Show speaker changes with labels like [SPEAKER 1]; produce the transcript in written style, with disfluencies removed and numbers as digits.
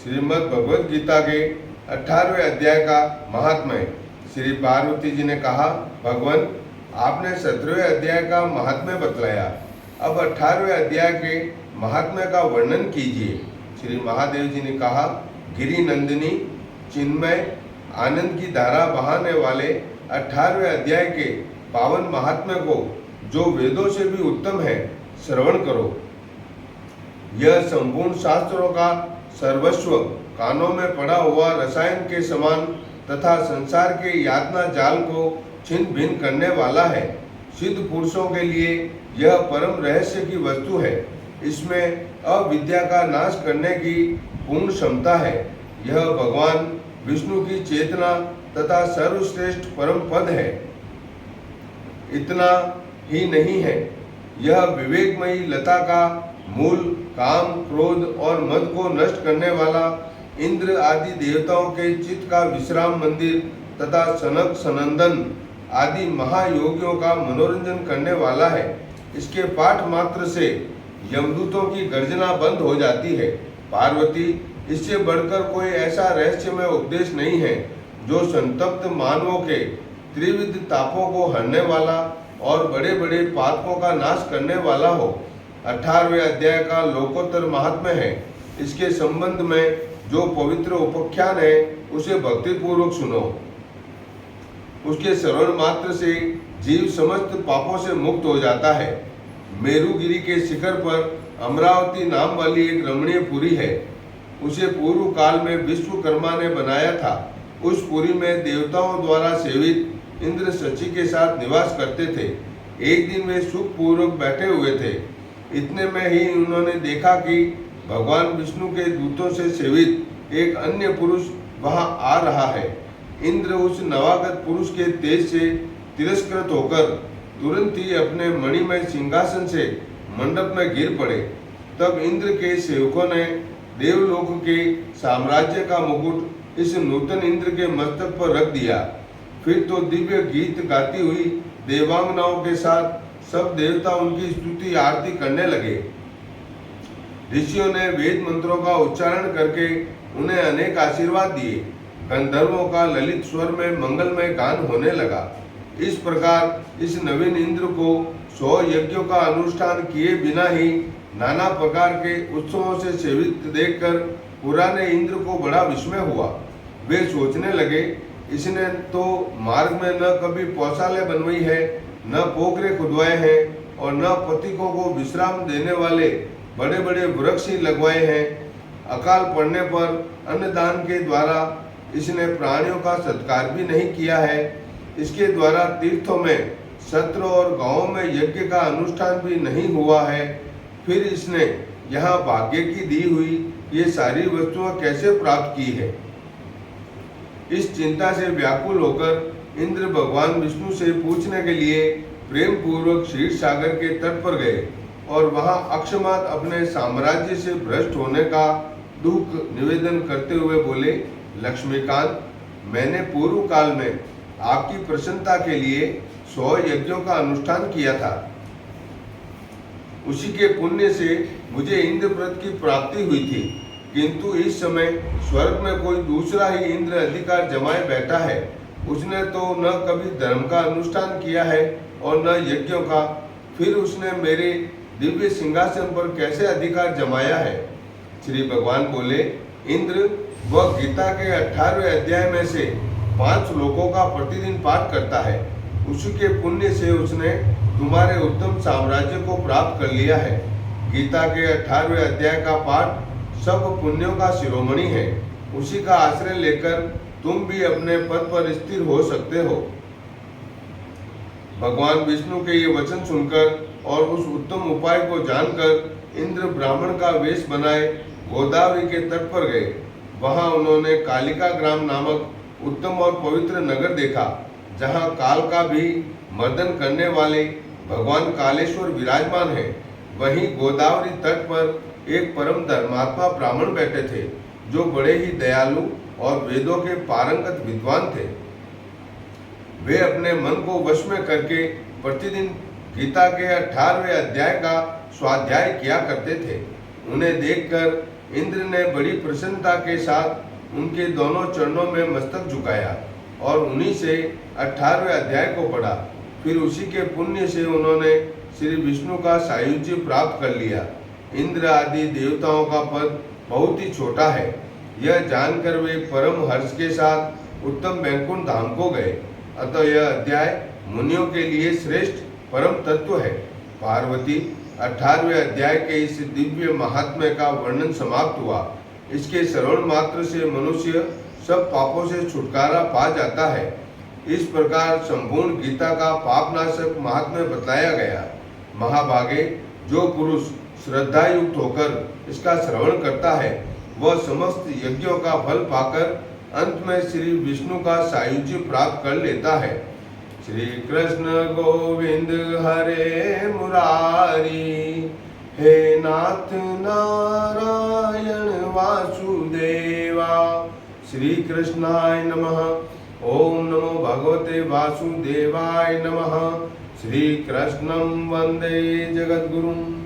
[SPEAKER 1] श्रीमद् भगवद गीता के 18वें अध्याय का महात्म्य। श्री पार्वती जी ने कहा, भगवान आपने 17वें अध्याय का महात्म्य बतलाया, अब 18वें अध्याय के महात्म्य का वर्णन कीजिए। श्री महादेव जी ने कहा, गिरि नंदिनी चिन्मय आनंद की धारा बहाने वाले 18वें अध्याय के पावन महात्म्य को, जो वेदों से भी उत्तम है, श्रवण करो। यह संपूर्ण शास्त्रों का सर्वस्व, कानों में पड़ा हुआ रसायन के समान तथा संसार के यातना जाल को छिन्न भिन्न करने वाला है। सिद्ध पुरुषों के लिए यह परम रहस्य की वस्तु है। इसमें अविद्या का नाश करने की पूर्ण क्षमता है। यह भगवान विष्णु की चेतना तथा सर्वश्रेष्ठ परम पद है। इतना ही नहीं है, यह विवेकमयी लता का मूल, काम, क्रोध और मद को नष्ट करने वाला, इंद्र आदि देवताओं के चित्त का विश्राम मंदिर तथा सनक सनंदन आदि महायोगियों का मनोरंजन करने वाला है। इसके पाठ मात्र से यमदूतों की गर्जना बंद हो जाती है। पार्वती, इससे बढ़कर कोई ऐसा रहस्यमय उपदेश नहीं है जो संतप्त मानवों के त्रिविध तापों को हरने वाला और बड़े बड़े पापों का नाश करने वाला हो। 18वें अध्याय का लोकोत्तर महात्म्य है। इसके संबंध में जो पवित्र उपाख्यान है, उसे भक्ति पूर्वक सुनो। उसके श्रवण मात्र से जीव समस्त पापों से मुक्त हो जाता है। मेरुगिरी के शिखर पर अमरावती नाम वाली एक रमणीय पुरी है। उसे पूर्व काल में विश्वकर्मा ने बनाया था। उस पुरी में देवताओं द्वारा सेवित इंद्र शची के साथ निवास करते थे। एक दिन वे सुख पूर्वक बैठे हुए थे। इतने में ही उन्होंने देखा कि भगवान विष्णु के दूतों से सेवित एक अन्य पुरुष वहां आ रहा है। इंद्र उस नवागत पुरुष के तेज से तिरस्कृत होकर तुरंत ही अपने मणिमय सिंहासन से मंडप में गिर पड़े। तब इंद्र के सेवकों ने देवलोक के साम्राज्य का मुकुट इस नूतन इंद्र के मस्तक पर रख दिया। फिर तो दिव्य गीत गाती हुई देवांगनाओं के साथ सब देवता उनकी स्तुति आरती करने लगे। ऋषियों ने वेद मंत्रों का उच्चारण करके उन्हें अनेक आशीर्वाद दिए। गंधर्वों का ललित स्वर में मंगलमय गान होने लगा। इस प्रकार इस नवीन इंद्र को 100 यज्ञों का अनुष्ठान किए बिना ही नाना प्रकार के उत्सवों से सेवित देखकर पुराने इंद्र को बड़ा विस्मय हुआ। वे सोचने लगे, इसने तो मार्ग में न कभी पौशाले बनवाई है, न पोखरे खुदवाए हैं और न पथिकों को विश्राम देने वाले बड़े बड़े वृक्ष ही लगवाए हैं। अकाल पड़ने पर अन्नदान के द्वारा इसने प्राणियों का सत्कार भी नहीं किया है। इसके द्वारा तीर्थों में, सत्र और गांवों में यज्ञ का अनुष्ठान भी नहीं हुआ है। फिर इसने यहाँ भाग्य की दी हुई ये सारी वस्तुएं कैसे प्राप्त की है। इस चिंता से व्याकुल होकर इंद्र भगवान विष्णु से पूछने के लिए प्रेम पूर्वक क्षीर सागर के तट पर गए और वहां अक्षमात अपने साम्राज्य से भ्रष्ट होने का दुख निवेदन करते हुए बोले, लक्ष्मीकांत, मैंने पूर्व काल में आपकी प्रसन्नता के लिए 100 यज्ञों का अनुष्ठान किया था। उसी के पुण्य से मुझे इंद्रप्रथ की प्राप्ति हुई थी, किंतु इस समय स्वर्ग में कोई दूसरा ही इंद्र अधिकार जमाए बैठा है। उसने तो न कभी धर्म का अनुष्ठान किया है और न यज्ञों का। फिर उसने मेरे दिव्य सिंहासन पर कैसे अधिकार जमाया है। श्री भगवान बोले, इंद्र वह गीता के 18वें अध्याय में से 5 श्लोकों का प्रतिदिन पाठ करता है। उसी के पुण्य से उसने तुम्हारे उत्तम साम्राज्य को प्राप्त कर लिया है। गीता के 18वें अध्याय का पाठ सब पुण्यों का शिरोमणि है। उसी का आश्रय लेकर तुम भी अपने पद पर स्थिर हो सकते हो। भगवान विष्णु के ये वचन सुनकर और उस उत्तम उपाय को जानकर इंद्र ब्राह्मण का वेश बनाए गोदावरी के तट पर गए। वहां उन्होंने कालिका ग्राम नामक उत्तम और पवित्र नगर देखा, जहां काल का भी मर्दन करने वाले भगवान कालेश्वर विराजमान है। वहीं गोदावरी तट पर एक परम धर्मात्मा ब्राह्मण बैठे थे, जो बड़े ही दयालु और वेदों के पारंगत विद्वान थे। वे अपने मन को वश में करके प्रतिदिन गीता के 18वें अध्याय का स्वाध्याय किया करते थे। उन्हें देखकर इंद्र ने बड़ी प्रसन्नता के साथ उनके दोनों चरणों में मस्तक झुकाया और उन्हीं से 18वें अध्याय को पढ़ा। फिर उसी के पुण्य से उन्होंने श्री विष्णु का सायुज्य प्राप्त कर लिया। इंद्र आदि देवताओं का पद बहुत ही छोटा है, यह जानकर वे परम हर्ष के साथ उत्तम वैकुंठ धाम को गए। अतः यह अध्याय मुनियों के लिए श्रेष्ठ परम तत्व है। पार्वती, 18वें अध्याय के इस दिव्य महात्म्य का वर्णन समाप्त हुआ। इसके श्रवण मात्र से मनुष्य सब पापों से छुटकारा पा जाता है। इस प्रकार संपूर्ण गीता का पापनाशक महात्म्य बताया गया। महाभागे, जो पुरुष श्रद्धा युक्त होकर इसका श्रवण करता है वह समस्त यज्ञों का फल पाकर अंत में श्री विष्णु का सायुज्य प्राप्त कर लेता है। श्री कृष्ण गोविंद हरे मुरारी, हे नाथ नारायण वासुदेवा। श्री कृष्णाय नमः। ओम नमो भगवते वासुदेवाय नमः। श्री कृष्णं वंदे जगद्गुरुम्।